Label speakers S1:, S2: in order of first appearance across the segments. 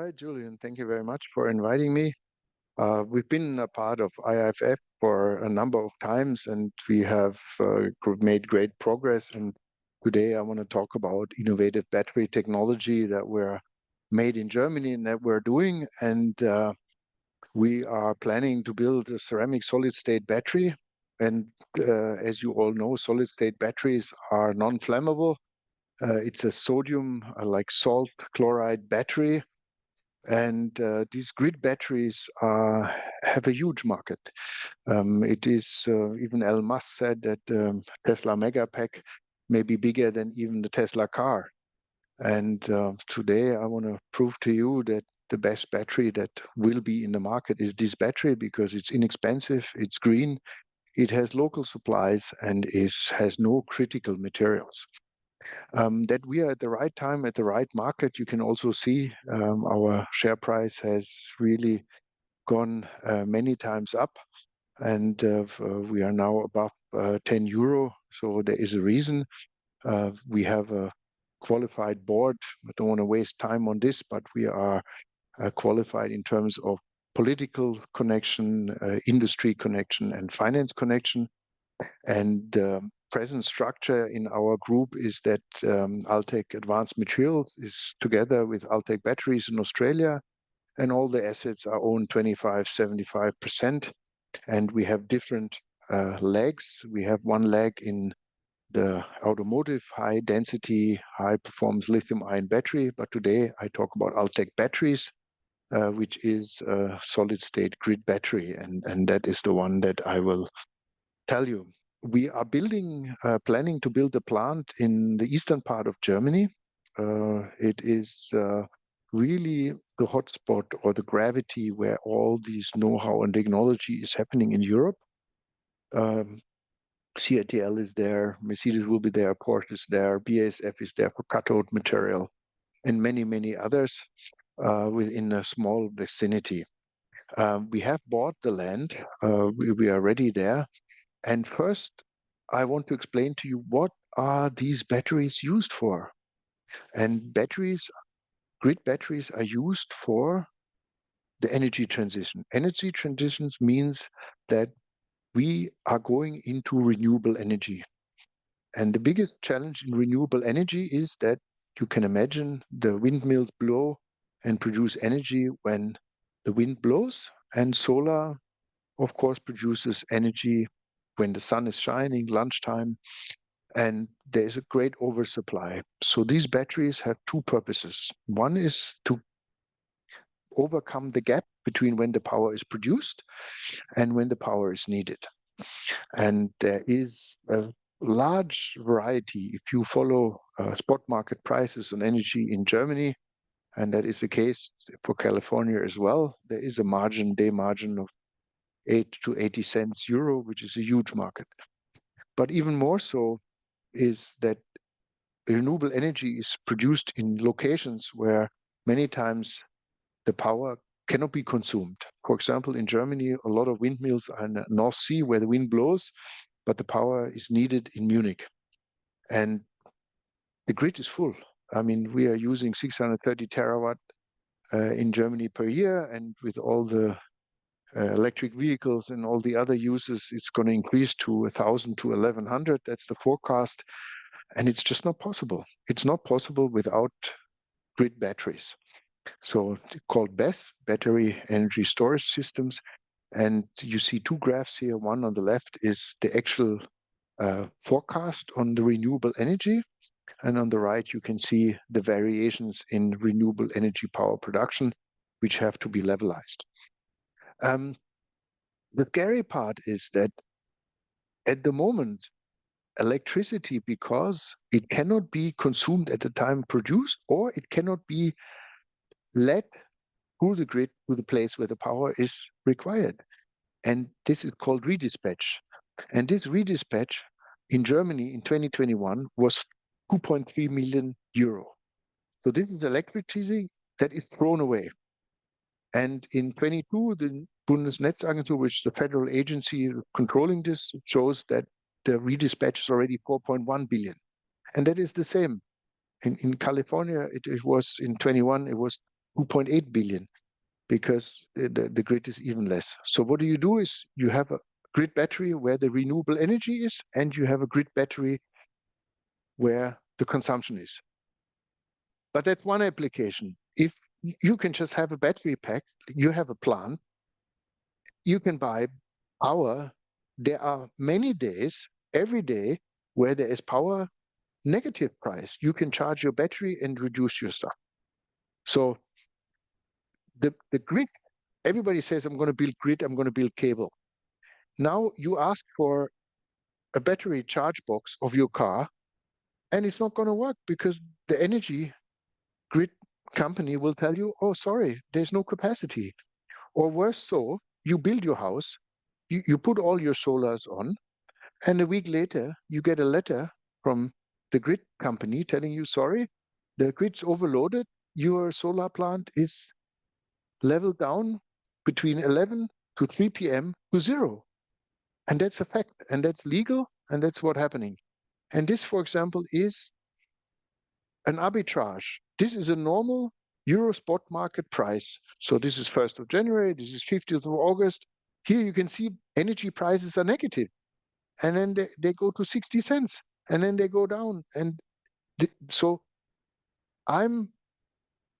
S1: right, Julian, thank you very much for inviting me. We've been a part of IIF for a number of times, and we have made great progress. And today I want to talk about innovative battery technology that we're made in Germany and that we're doing. And we are planning to build a ceramic solid-state battery. And as you all know, solid-state batteries are non-flammable. It's a sodium, like salt chloride battery. And these grid batteries have a huge market. It is, even Elon Musk said that Tesla Megapack may be bigger than even the Tesla car. And today I want to prove to you that the best battery that will be in the market is this battery, because it's inexpensive, it's green, it has local supplies, and has no critical materials. That we are at the right time, at the right market. You can also see our share price has really gone many times up, and we are now above 10 euro. So there is a reason. We have a qualified board. I don't want to waste time on this, but we are qualified in terms of political connection, industry connection, and finance connection. And present structure in our group is that Altech Advanced Materials is together with Altech Batteries in Australia, and all the assets are owned 25-75%. And we have different legs. We have one leg in the automotive high density, high performance lithium ion battery. But today I talk about Altech Batteries, which is a solid state grid battery. And that is the one that I will tell you. We are planning to build a plant in the eastern part of Germany. It is really the hotspot or the gravity where all this know-how and technology is happening in Europe. CATL is there, Mercedes will be there, Porsche is there, BASF is there for cathode material, and many, many others within a small vicinity. We have bought the land. We are ready there. And first, I want to explain to you what are these batteries used for. And grid batteries are used for the energy transition. Energy transitions means that we are going into renewable energy. And the biggest challenge in renewable energy is that you can imagine the windmills blow and produce energy when the wind blows, and solar, of course, produces energy when the sun is shining, lunchtime, and there is a great oversupply. So these batteries have two purposes. One is to overcome the gap between when the power is produced and when the power is needed. And there is a large variety. If you follow spot market prices on energy in Germany, and that is the case for California as well, there is a day margin of 8 to 80 cents euro, which is a huge market. But even more so is that renewable energy is produced in locations where many times the power cannot be consumed. For example, in Germany, a lot of windmills are in the North Sea where the wind blows, but the power is needed in Munich. And the grid is full. I mean, we are using 630 terawatt in Germany per year, and with all the electric vehicles and all the other uses, it's going to increase to 1,000 to 1,100. That's the forecast. And it's just not possible. It's not possible without grid batteries. So called BESS, battery energy storage systems. And you see two graphs here. One on the left is the actual forecast on the renewable energy. And on the right, you can see the variations in renewable energy power production, which have to be levelized. The scary part is that at the moment, electricity, because it cannot be consumed at the time produced, or it cannot be led through the grid to the place where the power is required. And this is called redispatch. And this redispatch in Germany in 2021 was 2.3 million euro. So this is electricity that is thrown away. And in 22, the Bundesnetzagentur, which is the federal agency controlling this, shows that the redispatch is already 4.1 billion. And that is the same. In California, it was in 21, it was 2.8 billion, because the grid is even less. So what you do is you have a grid battery where the renewable energy is, and you have a grid battery where the consumption is. But that's one application. If you can just have a battery pack, you have a plant, you can buy power. There are many days, every day, where there is power negative price. You can charge your battery and reduce your stuff. So the grid, everybody says, I'm going to build grid, I'm going to build cable. Now you ask for a battery charge box of your car, and it's not going to work because the energy grid company will tell you, oh, sorry, there's no capacity. Or worse so, you build your house, you put all your solars on, and a week later, you get a letter from the grid company telling you, sorry, the grid's overloaded, your solar plant is leveled down between 11 to 3 p.m. to 0. And that's a fact, and that's legal, and that's what's happening. And this, for example, is an arbitrage. This is a normal Euro spot market price. So this is 1st of January, this is 50th of August. Here you can see energy prices are negative. And then they go to 60 cents, and then they go down. And so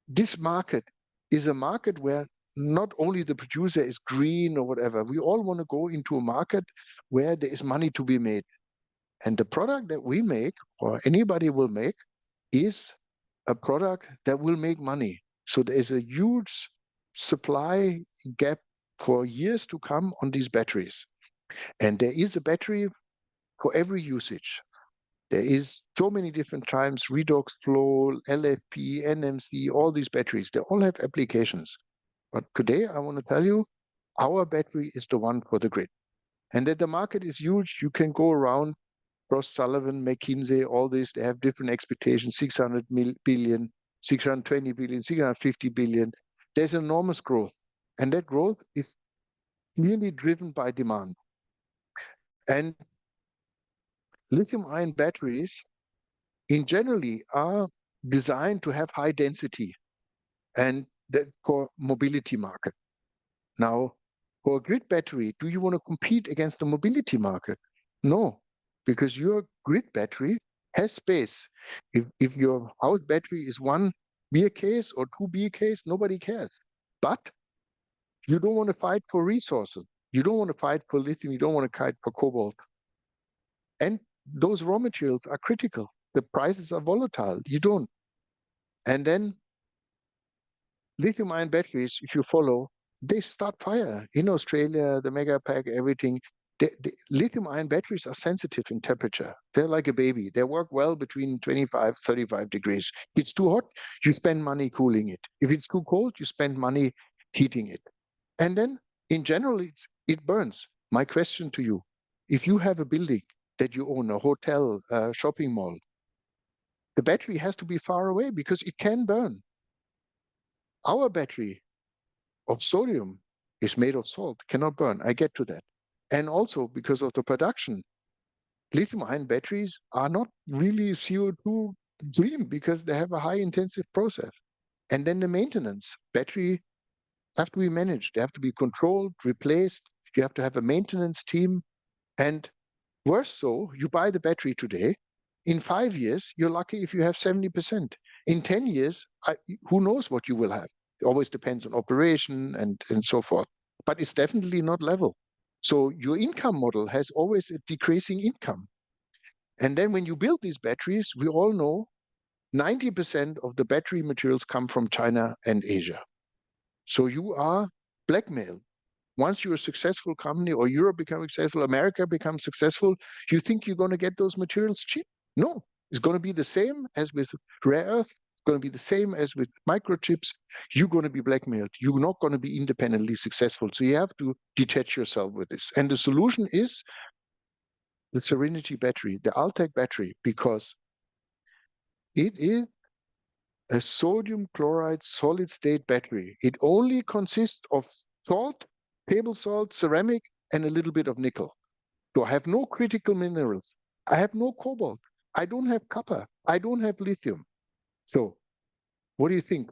S1: this market is a market where not only the producer is green or whatever, we all want to go into a market where there is money to be made. And the product that we make, or anybody will make, is a product that will make money. So there is a huge supply gap for years to come on these batteries. And there is a battery for every usage. There is so many different types, redox flow, LFP, NMC, all these batteries, they all have applications. But today I want to tell you, our battery is the one for the grid. And that the market is huge. You can go around, Frost Sullivan, McKinsey, all this, they have different expectations, 600 billion, 620 billion, 650 billion. There's enormous growth. And that growth is clearly driven by demand. And lithium-ion batteries in generally are designed to have high density and that for mobility market. Now, for a grid battery, do you want to compete against the mobility market? No, because your grid battery has space. If your house battery is 1 beer case or 2 beer case, nobody cares. But you don't want to fight for resources. You don't want to fight for lithium. You don't want to fight for cobalt. And those raw materials are critical. The prices are volatile. You don't. And then lithium-ion batteries, if you follow, they start fire. In Australia, the Megapack, everything. The lithium-ion batteries are sensitive in temperature. They're like a baby. They work well between 25, 35 degrees. If it's too hot, you spend money cooling it. If it's too cold, you spend money heating it. And then, in general, it burns. My question to you, if you have a building that you own, a hotel, a shopping mall, the battery has to be far away because it can burn. Our battery of sodium is made of salt, cannot burn. I get to that. And also because of the production, lithium-ion batteries are not really CO2 green because they have a high intensive process. And then the maintenance, battery have to be managed. They have to be controlled, replaced. You have to have a maintenance team. And worse so, you buy the battery today. In 5 years, you're lucky if you have 70%. In 10 years, who knows what you will have? It always depends on operation and so forth. But it's definitely not level. So your income model has always a decreasing income. And then when you build these batteries, we all know 90% of the battery materials come from China and Asia. So you are blackmailed. Once you're a successful company or Europe becomes successful, America becomes successful, you think you're going to get those materials cheap? No, it's going to be the same as with rare earth. It's going to be the same as with microchips. You're going to be blackmailed. You're not going to be independently successful. So you have to detach yourself with this. And the solution is the Serenity battery, the Altech battery, because it is a sodium chloride solid state battery. It only consists of salt, table salt, ceramic, and a little bit of nickel. So I have no critical minerals. I have no cobalt. I don't have copper. I don't have lithium. So what do you think?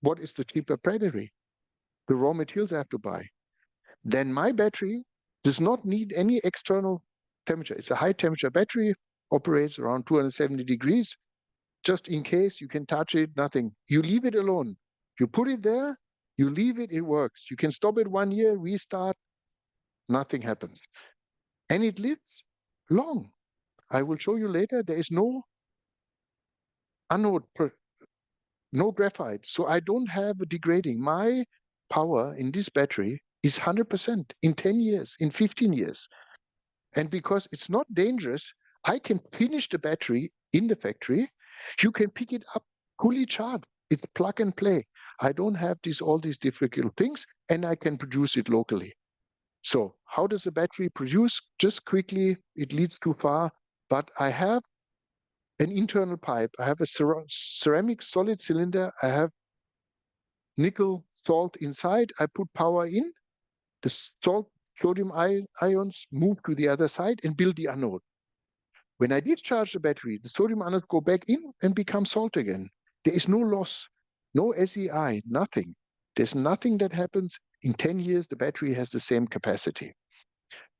S1: what is the cheaper battery? The raw materials I have to buy. Then my battery does not need any external temperature. It's a high temperature battery, operates around 270 degrees. Just in case, you can touch it, nothing. You leave it alone. You put it there, you leave it, it works. You can stop it 1 year, restart, nothing happens. And it lives long. I will show you later, there is no anode, no graphite. So I don't have a degrading. My power in this battery is 100% in 10 years, in 15 years. And because it's not dangerous, I can finish the battery in the factory. You can pick it up fully charged. It's plug and play. I don't have all these difficult things, and I can produce it locally. So how does the battery produce? Just quickly, it leads too far, but I have an internal pipe. I have a ceramic solid cylinder. I have nickel salt inside. I put power in. The salt sodium ions move to the other side and build the anode. When I discharge the battery, the sodium anodes go back in and become salt again. There is no loss, no SEI, nothing. There's nothing that happens. In 10 years, the battery has the same capacity.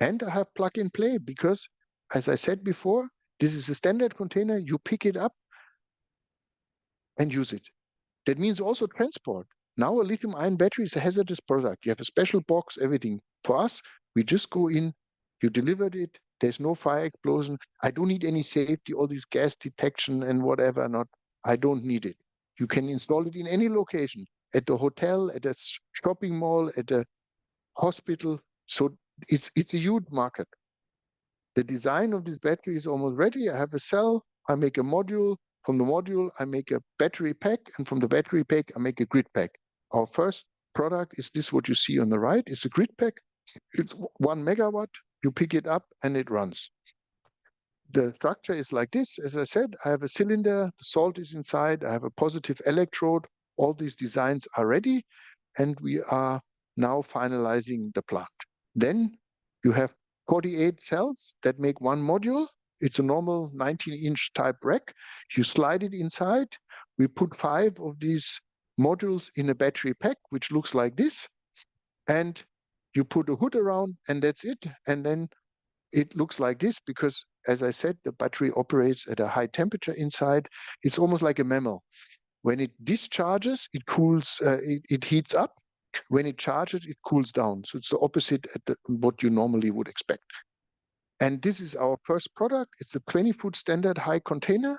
S1: And I have plug and play because, as I said before, this is a standard container. You pick it up and use it. That means also transport. Now a lithium-ion battery is a hazardous product. You have a special box, everything. For us, we just go in, you delivered it, there's no fire explosion. I don't need any safety, all this gas detection and whatever, I don't need it. You can install it in any location, at the hotel, at a shopping mall, at a hospital. So it's a huge market. The design of this battery is almost ready. I have a cell, I make a module. From the module, I make a battery pack, and from the battery pack, I make a grid pack. Our first product is this, what you see on the right, is a grid pack. It's 1 megawatt. You pick it up and it runs. The structure is like this. As I said, I have a cylinder, the salt is inside, I have a positive electrode. All these designs are ready, and we are now finalizing the plant. Then you have 48 cells that make one module. It's a normal 19-inch type rack. You slide it inside. We put 5 of these modules in a battery pack, which looks like this. And you put a hood around, and that's it. And then it looks like this because, as I said, the battery operates at a high temperature inside. It's almost like a mammal. When it discharges, it cools, it heats up. When it charges, it cools down. So it's the opposite at what you normally would expect. And this is our first product. It's a 20-foot standard high container.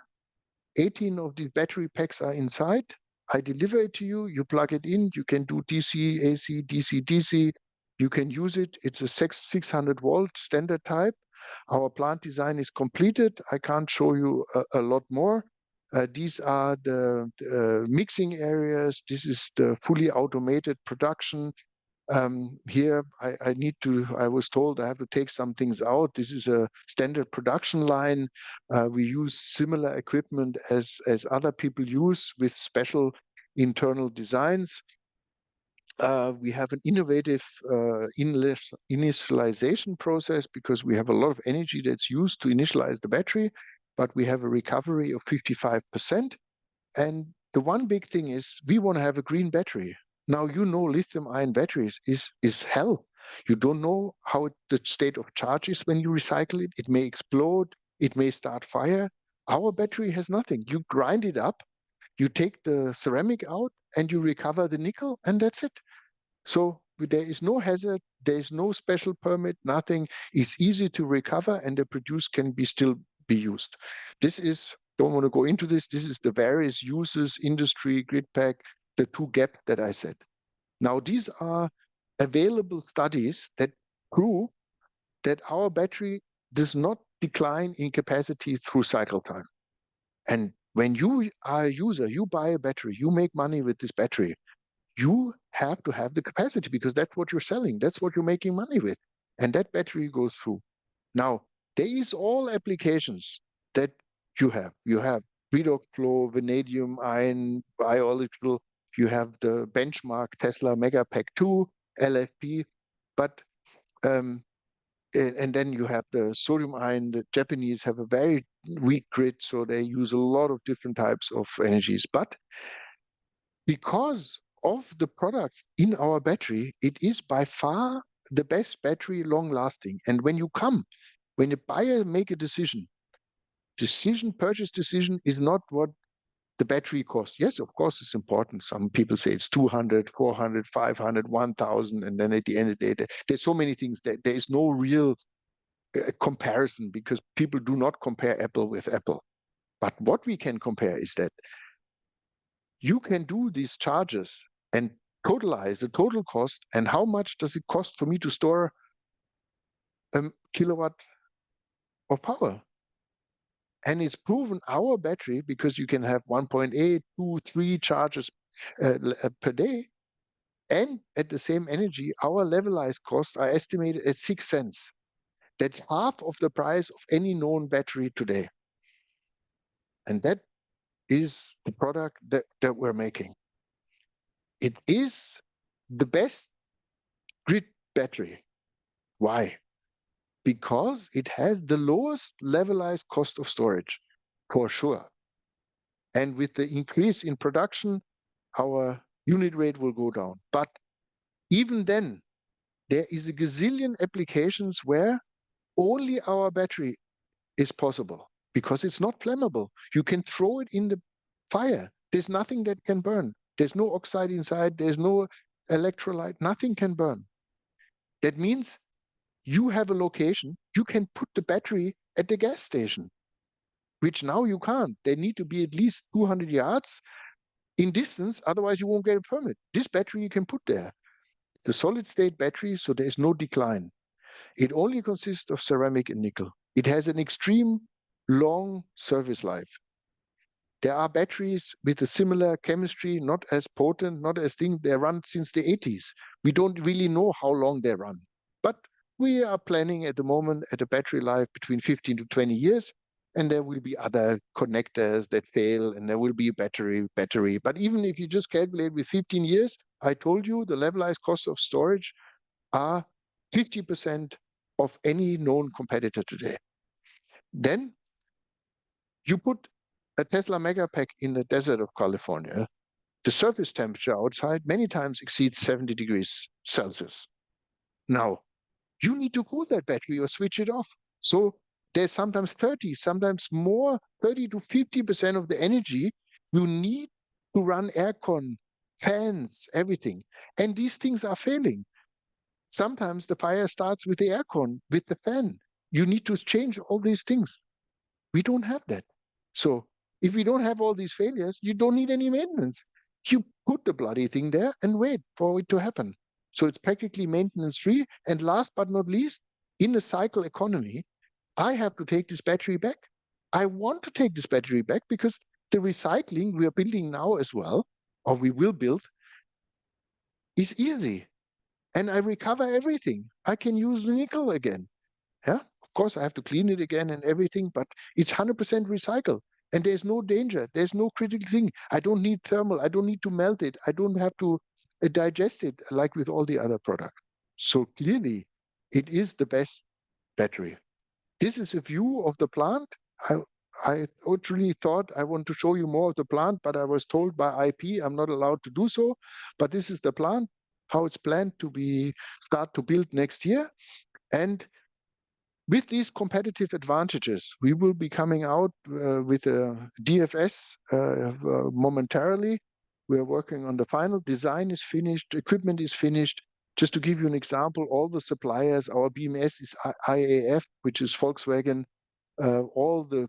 S1: 18 of the battery packs are inside. I deliver it to you. You plug it in. You can do DC, AC, DC, DC. You can use it. It's a 600-volt standard type. Our plant design is completed. I can't show you a lot more. These are the mixing areas. This is the fully automated production. Here, I was told I have to take some things out. This is a standard production line. We use similar equipment as other people use with special internal designs. We have an innovative initialization process because we have a lot of energy that's used to initialize the battery, but we have a recovery of 55%. And the one big thing is we want to have a green battery. Now, lithium-ion batteries is hell. You don't know how the state of charge is when you recycle it. It may explode. It may start fire. Our battery has nothing. You grind it up, you take the ceramic out, and you recover the nickel, and that's it. So there is no hazard. There is no special permit, nothing. It's easy to recover, and the produce can still be used. Don't want to go into this. This is the various uses, industry, grid pack, the 2 gap that I said. Now, these are available studies that prove that our battery does not decline in capacity through cycle time. And when you are a user, you buy a battery, you make money with this battery, you have to have the capacity because that's what you're selling. That's what you're making money with. And that battery goes through. Now, there is all applications that you have. You have redox flow, vanadium, ion, bioelectrical. You have the benchmark Tesla Megapack 2, LFP. But and then you have the sodium ion. The Japanese have a very weak grid, so they use a lot of different types of energies. But because of the products in our battery, it is by far the best battery, long lasting. And when a buyer make a purchase decision is not what the battery costs. Yes, of course, it's important. Some people say it's 200, 400, 500, 1,000. And then at the end of the day, there's so many things that there is no real comparison, because people do not compare apple with apple. But what we can compare is that you can do these charges and totalize the total cost, and how much does it cost for me to store a kilowatt of power. And it's proven our battery, because you can have 1.8, 2, 3 charges per day, and at the same energy, our levelized costs are estimated at 6 cents. That's half of the price of any known battery today. And that is the product that we're making. It is the best grid battery. Why? Because it has the lowest levelized cost of storage, for sure. And with the increase in production, our unit rate will go down. But even then, there is a gazillion applications where only our battery is possible, because it's not flammable. You can throw it in the fire. There's nothing that can burn. There's no oxide inside. There's no electrolyte. Nothing can burn. That means you have a location, you can put the battery at the gas station, which now you can't. They need to be at least 200 yards in distance, otherwise you won't get a permit. This battery you can put there. The solid state battery, so there is no decline. It only consists of ceramic and nickel. It has an extreme long service life. There are batteries with a similar chemistry, not as potent, not as thing. They run since the 80s. We don't really know how long they run. But we are planning at the moment at a battery life between 15 to 20 years. And there will be other connectors that fail, and there will be a battery. But even if you just calculate with 15 years, I told you the levelized costs of storage are 50% of any known competitor today. Then you put a Tesla Megapack in the desert of California, the surface temperature outside many times exceeds 70 degrees Celsius. Now, you need to cool that battery or switch it off. So there's sometimes 30, sometimes more, 30 to 50% of the energy you need to run aircon, fans, everything. And these things are failing. Sometimes the fire starts with the aircon, with the fan. You need to change all these things. We don't have that. So if we don't have all these failures, you don't need any maintenance. You put the bloody thing there and wait for it to happen. So it's practically maintenance free. And last but not least, in a cycle economy, I have to take this battery back. I want to take this battery back because the recycling we are building now as well, or we will build, is easy. And I recover everything. I can use the nickel again. Yeah, of course I have to clean it again and everything, but it's 100% recycled. And there's no danger. There's no critical thing. I don't need thermal. I don't need to melt it. I don't have to digest it like with all the other products. So clearly, it is the best battery. This is a view of the plant. I originally thought I want to show you more of the plant, but I was told by IP I'm not allowed to do so. But this is the plant, how it's planned to start to build next year. And with these competitive advantages, we will be coming out with a DFS momentarily. We are working on the final. Design is finished. Equipment is finished. Just to give you an example, all the suppliers, our BMS is IIF, which is Volkswagen. All the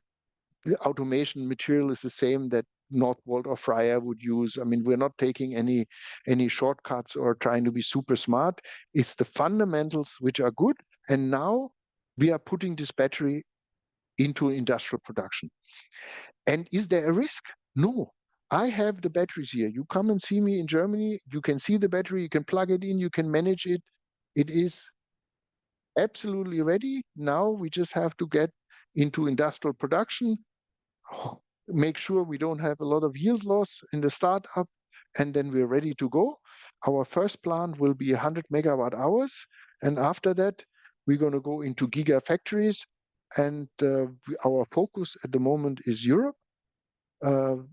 S1: automation material is the same that Northvolt or Freyr would use. I mean, we're not taking any shortcuts or trying to be super smart. It's the fundamentals which are good. And now we are putting this battery into industrial production. And is there a risk? No. I have the batteries here. You come and see me in Germany. You can see the battery. You can plug it in. You can manage it. It is absolutely ready. Now we just have to get into industrial production, make sure we don't have a lot of yield loss in the startup, and then we're ready to go. Our first plant will be 100 megawatt hours. And after that, we're going to go into gigafactories. And our focus at the moment is Europe,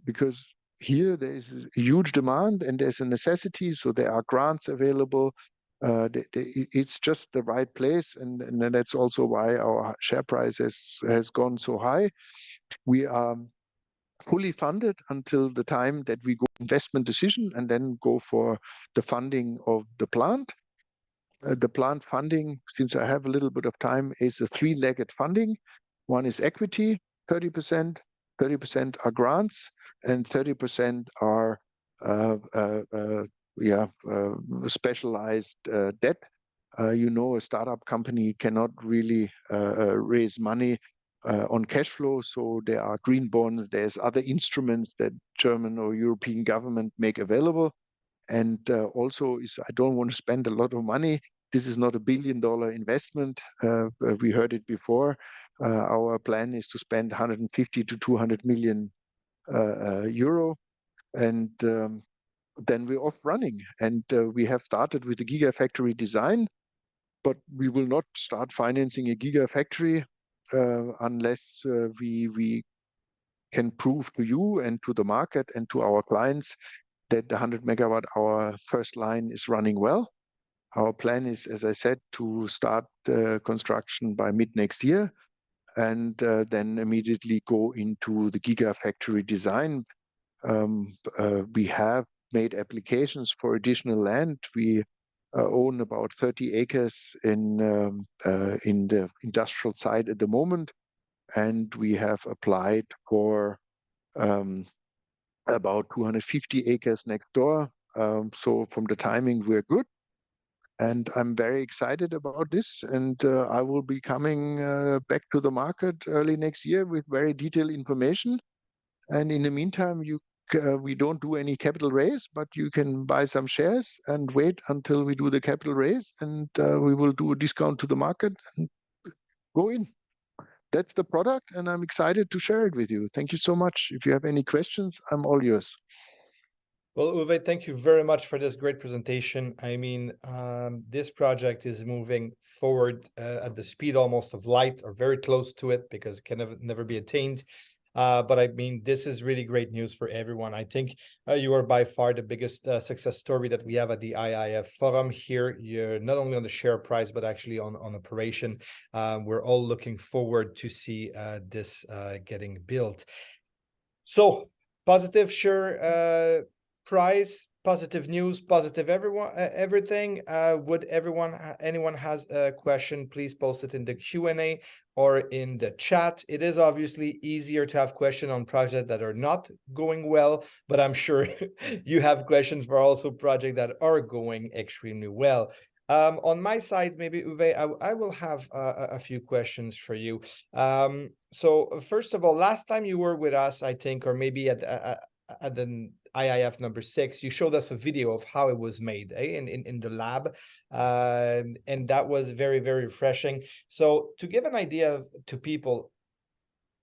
S1: because here there is a huge demand and there's a necessity, so there are grants available. It's just the right place, and that's also why our share price has gone so high. We are fully funded until the time that we go investment decision and then go for the funding of the plant. The plant funding, since I have a little bit of time, is a three-legged funding. One is equity, 30%, 30% are grants, and 30% are specialized debt. A startup company cannot really raise money on cash flow, so there are green bonds, there's other instruments that German or European government make available. And also, I don't want to spend a lot of money. This is not $1 billion investment. We heard it before. Our plan is to spend 150 to 200 million euro, and then we're off running. And we have started with the gigafactory design, but we will not start financing a gigafactory unless we can prove to you and to the market and to our clients that the 100 megawatt hour first line is running well. Our plan is, as I said, to start construction by mid next year, and then immediately go into the gigafactory design. We have made applications for additional land. We own about 30 acres in the industrial site at the moment, and we have applied for about 250 acres next door. So from the timing, we're good. And I'm very excited about this. And I will be coming back to the market early next year with very detailed information. And in the meantime, we don't do any capital raise, but you can buy some shares and wait until we do the capital raise. And we will do a discount to the market and go in. That's the product, and I'm excited to share it with you. Thank you so much. If you have any questions, I'm all yours.
S2: Well, Uwe, thank you very much for this great presentation. I mean, this project is moving forward at the speed almost of light, or very close to it, because it can never be attained. But I mean, this is really great news for everyone. I think you are by far the biggest success story that we have at the IIF Forum here. You're not only on the share price, but actually on operation. We're all looking forward to see this getting built. So positive share price, positive news, positive everything. Would anyone has a question, please post it in the Q&A or in the chat. It is obviously easier to have questions on projects that are not going well, but I'm sure you have questions for also projects that are going extremely well. On my side, maybe Uwe, I will have a few questions for you. So first of all, last time you were with us, I think, or maybe at the IIF number 6, you showed us a video of how it was made in the lab, and that was very, very refreshing. So to give an idea to people,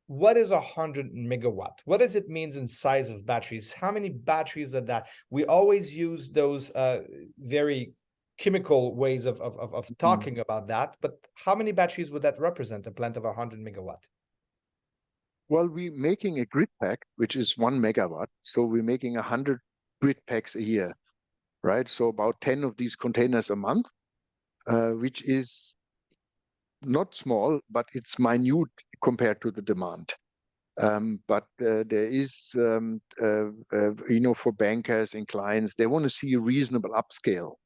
S2: what is 100 megawatt? What does it mean in size of batteries? How many batteries are that? We always use those very chemical ways of talking about that, but how many batteries would that represent, a plant of 100 megawatt?
S1: Well, we're making a grid pack, which is 1 megawatt. So we're making 100 grid packs a year, right? So about 10 of these containers a month, which is not small, but it's minute compared to the demand. But there is, for bankers and clients, they want to see a reasonable upscale.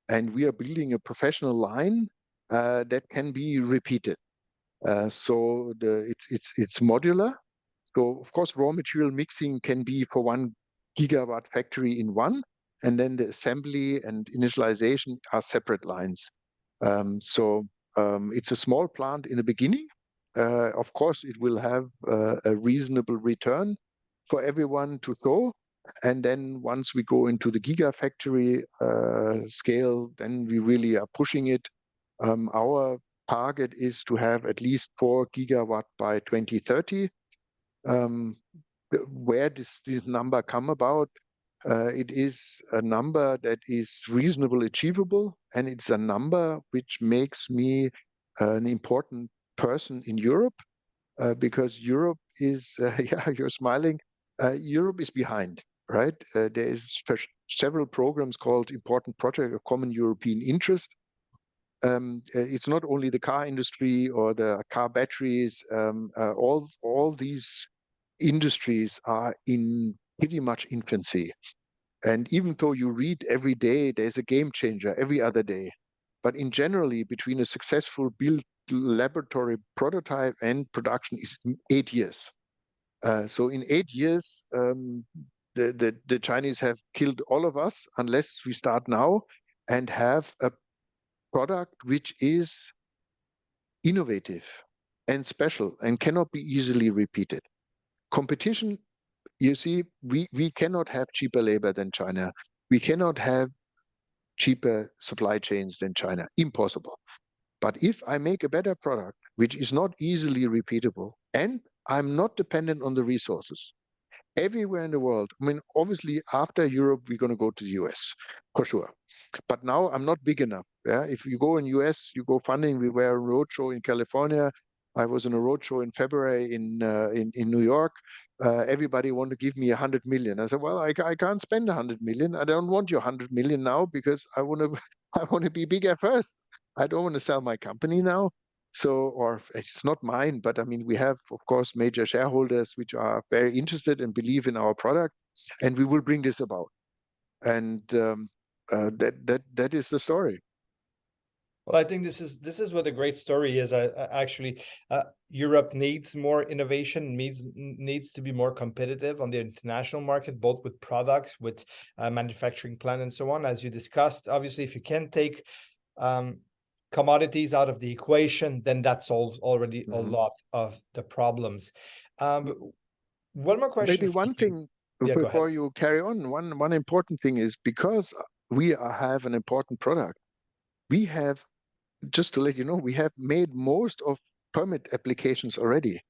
S1: And we are building a professional line that can be repeated. So it's modular. So of course, raw material mixing can be for 1 gigawatt factory in one, and then the assembly and initialization are separate lines. So it's a small plant in the beginning. Of course, it will have a reasonable return for everyone to throw. And then once we go into the gigafactory scale, then we really are pushing it. Our target is to have at least 4 gigawatt by 2030. Where does this number come about? It is a number that is reasonably achievable, and it's a number which makes me an important person in Europe, because Europe is, yeah, you're smiling, Europe is behind. right? There is several programs called Important Project of Common European Interest. It's not only the car industry or the car batteries. All these industries are in pretty much infancy. And even though you read every day, there's a game changer every other day. But in generally, between a successful build laboratory prototype and production is 8 years. So in 8 years, the Chinese have killed all of us unless we start now and have a product which is innovative and special and cannot be easily repeated. Competition, you see, we cannot have cheaper labor than China. We cannot have cheaper supply chains than China. Impossible. But if I make a better product, which is not easily repeatable, and I'm not dependent on the resources, everywhere in the world, I mean, obviously, after Europe, we're going to go to the US, for sure. But now I'm not big enough. Yeah? If you go in US, you go funding. We were on a roadshow in California. I was on a roadshow in February in New York. Everybody wanted to give me 100 million. I said, well, I can't spend 100 million. I don't want your 100 million now because I want to be bigger first. I don't want to sell my company now. So, or it's not mine, but I mean, we have, of course, major shareholders which are very interested and believe in our product, and we will bring this about. And that is the story.
S2: Well, I think this is what a great story is. Actually, Europe needs more innovation, needs to be more competitive on the international market, both with products, with manufacturing plant, and so on. As you discussed, obviously, if you can take commodities out of the equation, then that solves already a lot of the problems. One more question.
S1: Maybe one thing before you carry on. One important thing is because we have an important product. We have, just to let you know, we have made most of permit applications already.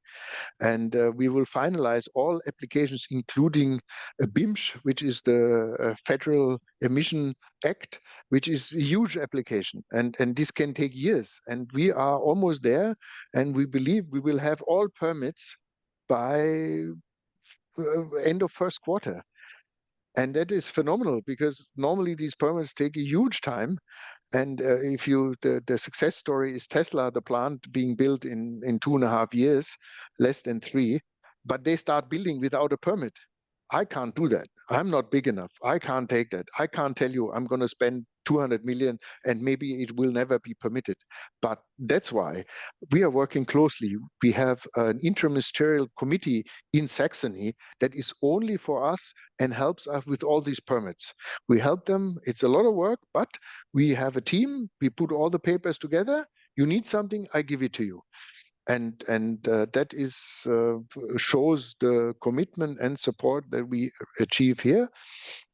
S1: And we will finalize all applications, including BIMSCH, which is the Federal Emission Act, which is a huge application. And this can take years. And we are almost there. And we believe we will have all permits by end of first quarter. And that is phenomenal because normally these permits take a huge time. And if the success story is Tesla, the plant being built in 2.5 years, less than 3, but they start building without a permit. I can't do that. I'm not big enough. I can't take that. I can't tell you I'm going to spend 200 million and maybe it will never be permitted. But that's why we are working closely. We have an interministerial committee in Saxony that is only for us and helps us with all these permits. We help them. It's a lot of work, but we have a team. We put all the papers together. You need something, I give it to you. And that is shows the commitment and support that we achieve here.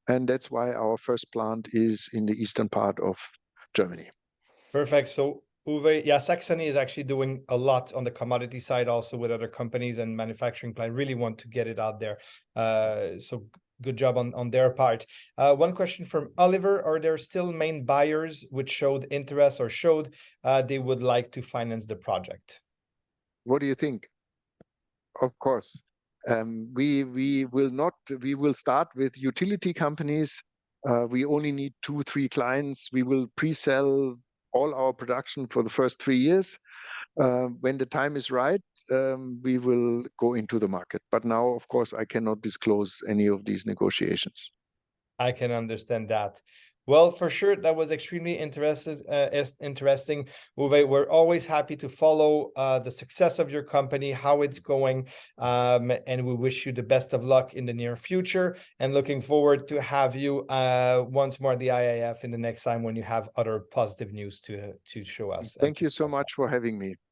S1: And that's why our first plant is in the eastern part of Germany. Perfect.
S2: So Uwe, yeah, Saxony is actually doing a lot on the commodity side also with other companies and manufacturing plant. Really want to get it out there. So good job on their part. One question from Oliver: are there still main buyers which showed interest or showed they would like to finance the project?
S1: What do you think? Of course. We will start with utility companies. We only need 2-3 clients. We will pre-sell all our production for the first 3 years. When the time is right, we will go into the market. But now, of course, I cannot disclose any of these negotiations.
S2: I can understand that. Well, for sure, that was extremely interesting, Uwe. We're always happy to follow the success of your company, how it's going, and we wish you the best of luck in the near future. And looking forward to have you once more at the IIF in the next time when you have other positive news to show us.
S1: Thank you so much for having me.